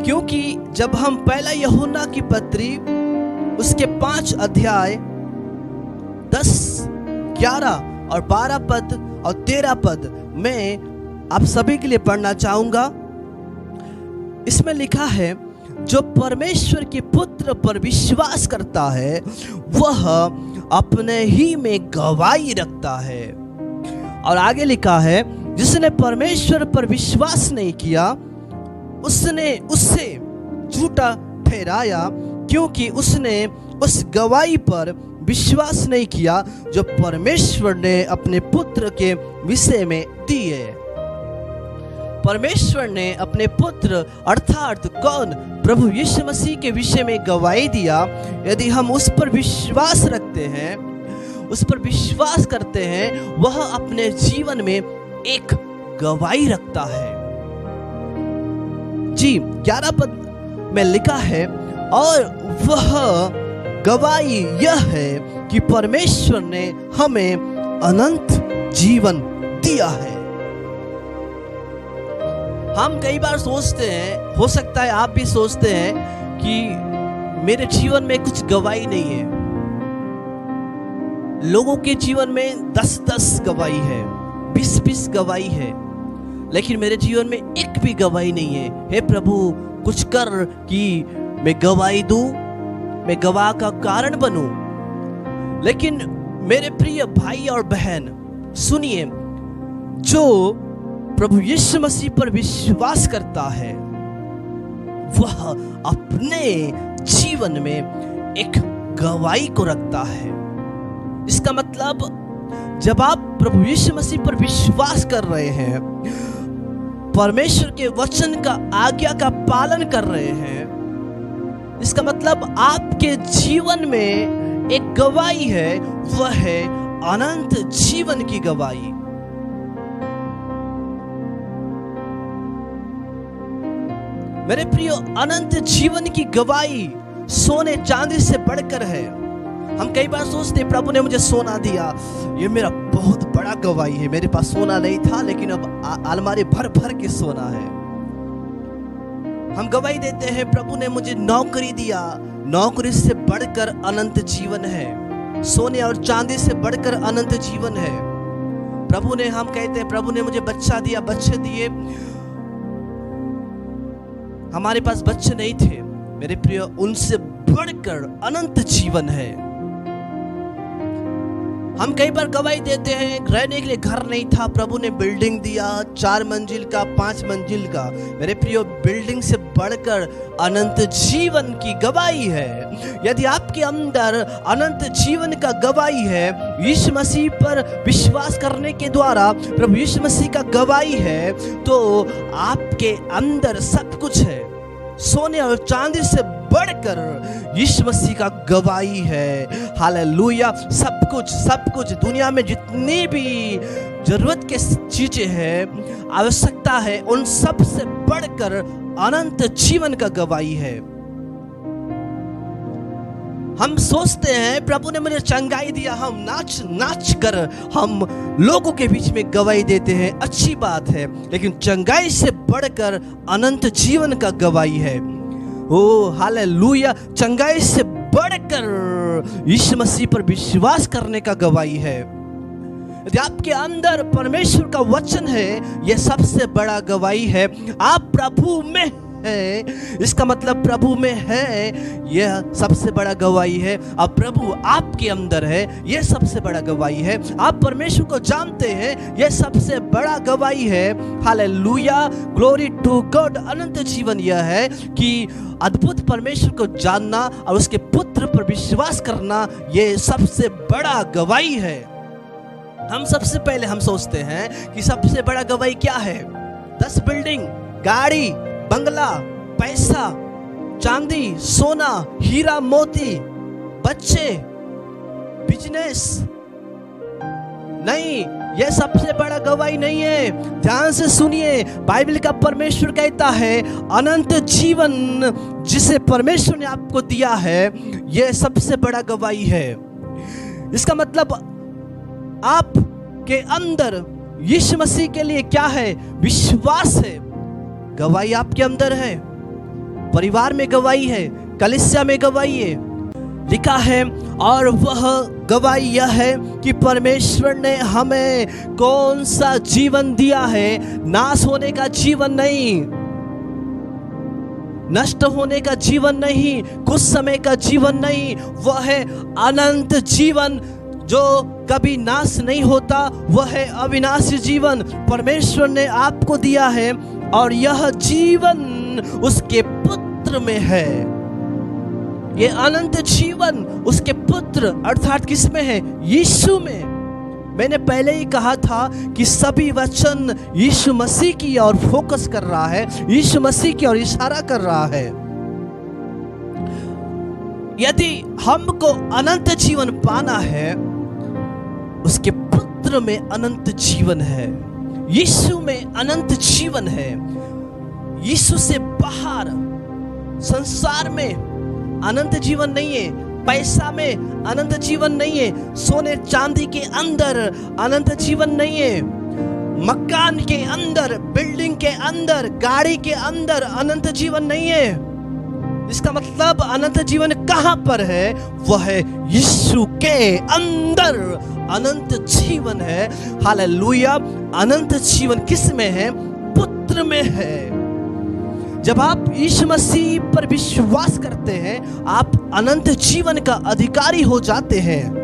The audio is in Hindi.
क्योंकि जब हम पहला यूहन्ना की पत्री उसके 5 अध्याय 10, 11 और 12 पद और 13 पद में आप सभी के लिए पढ़ना चाहूंगा। इसमें लिखा है, जो परमेश्वर के पुत्र पर विश्वास करता है वह अपने ही में गवाही रखता है। और आगे लिखा है, जिसने परमेश्वर पर विश्वास नहीं किया उसने उससे झूठा ठहराया, क्योंकि उसने उस गवाही पर विश्वास नहीं किया जो परमेश्वर ने अपने पुत्र के विषय में दी है। परमेश्वर ने अपने पुत्र अर्थात कौन, प्रभु यीशु मसीह के विषय में गवाही दिया। यदि हम उस पर विश्वास रखते हैं, उस पर विश्वास करते हैं, वह अपने जीवन में एक गवाही रखता है। जी 11 पद में लिखा है, और वह गवाही यह है कि परमेश्वर ने हमें अनंत जीवन दिया है। हम कई बार सोचते हैं, हो सकता है आप भी सोचते हैं कि मेरे जीवन में कुछ गवाही नहीं है। लोगों के जीवन में 10-10 गवाही है, 20-20 गवाही है, लेकिन मेरे जीवन में एक भी गवाही नहीं है। हे प्रभु, कुछ कर कि मैं गवाही दूं, मैं गवाह का कारण बनूं। लेकिन मेरे प्रिय भाई और बहन सुनिए, जो प्रभु यीशु मसीह पर विश्वास करता है वह अपने जीवन में एक गवाही को रखता है। इसका मतलब जब आप प्रभु यीशु मसीह पर विश्वास कर रहे हैं, परमेश्वर के वचन का आज्ञा का पालन कर रहे हैं, इसका मतलब आपके जीवन में एक गवाही है, वह है अनंत जीवन की गवाही। मेरे प्रियो, अनंत जीवन की गवाही सोने चांदी से बढ़कर है। हम कई बार सोचते, प्रभु ने मुझे सोना दिया, ये मेरा बहुत बड़ा गवाही है। मेरे पास सोना नहीं था, लेकिन अब अलमारी भर भर के सोना है। हम गवाही देते हैं, प्रभु ने मुझे नौकरी दिया, नौकरी से बढ़कर अनंत जीवन है। सोने और चांदी से बढ़कर अनंत जीवन है। प्रभु ने, हम कहते हैं, प्रभु ने मुझे बच्चा दिया, बच्चे दिए। हमारे पास बच्चे नहीं थे मेरे प्रिय, उनसे बढ़कर अनंत जीवन है। हम कई बार गवाही देते हैं, रहने के लिए घर नहीं था, प्रभु ने बिल्डिंग दिया, 4 मंजिल का, 5 मंजिल का। मेरे प्रियो, बिल्डिंग से बढ़कर अनंत जीवन की गवाही है। यदि आपके अंदर अनंत जीवन का गवाही है, यीशु मसीह पर विश्वास करने के द्वारा प्रभु यीशु मसीह का गवाही है, तो आपके अंदर सब कुछ है। सोने और चांदी से बढ़कर यीशु मसीह का गवाही है। हालेलुया। सब कुछ दुनिया में जितनी भी जरूरत के चीजें हैं, आवश्यकता है, उन सब से बढ़कर अनंत जीवन का गवाही है। हम सोचते हैं, प्रभु ने मुझे चंगाई दिया, हम नाच कर हम लोगों के बीच में गवाही देते हैं, अच्छी बात है, लेकिन चंगाई से बढ़कर अनंत जीवन का गवाही है। ओ हालेलुया। चंगाई से बढ़कर यीशु मसीह पर विश्वास करने का गवाही है। यदि आपके अंदर परमेश्वर का वचन है, यह सबसे बड़ा गवाही है। आप प्रभु में है, इसका मतलब प्रभु में है, यह सबसे बड़ा गवाही है। अब प्रभु आपके अंदर है, यह सबसे बड़ा गवाही है। आप परमेश्वर को जानते हैं, यह सबसे बड़ा गवाही है। Hallelujah, glory to God. अनंत जीवन यह है कि अद्भुत परमेश्वर को जानना और उसके पुत्र पर विश्वास करना, यह सबसे बड़ा गवाही है। हम सबसे पहले हम सोचते हैं कि सबसे बड़ा गवाही क्या है? 10 बिल्डिंग, गाड़ी, बंगला, पैसा, चांदी, सोना, हीरा मोती, बच्चे, बिजनेस। नहीं, यह सबसे बड़ा गवाही नहीं है। ध्यान से सुनिए, बाइबल का परमेश्वर कहता है अनंत जीवन जिसे परमेश्वर ने आपको दिया है, यह सबसे बड़ा गवाही है। इसका मतलब आप के अंदर यीशु मसीह के लिए क्या है? विश्वास है। गवाही आपके अंदर है। परिवार में गवाही है, कलीसिया में गवाही है। लिखा है और वह गवाही यह है कि परमेश्वर ने हमें कौन सा जीवन दिया है, नाश होने का जीवन नहीं, नष्ट होने का जीवन नहीं, कुछ समय का जीवन नहीं, वह है अनंत जीवन जो कभी नाश नहीं होता, वह है अविनाशी जीवन परमेश्वर ने आपको दिया है और यह जीवन उसके पुत्र में है। ये अनंत जीवन उसके पुत्र अर्थात किसमें है? यीशु में। मैंने पहले ही कहा था कि सभी वचन यीशु मसीह की ओर फोकस कर रहा है, यीशु मसीह की ओर इशारा कर रहा है। यदि हमको अनंत जीवन पाना है, उसके पुत्र में अनंत जीवन है, यीशु में अनंत जीवन है। यीशु से बाहर संसार में अनंत जीवन नहीं है, पैसा में अनंत जीवन नहीं है, सोने चांदी के अंदर अनंत जीवन नहीं है, मकान के अंदर, बिल्डिंग के अंदर, गाड़ी के अंदर अनंत जीवन नहीं है। इसका मतलब अनंत जीवन कहां पर है? वह है यीशु के अंदर अनंत जीवन है। हालेलुया। अनंत जीवन किस में है? पुत्र में है। जब आप यीशु मसीह पर विश्वास करते हैं, आप अनंत जीवन का अधिकारी हो जाते हैं।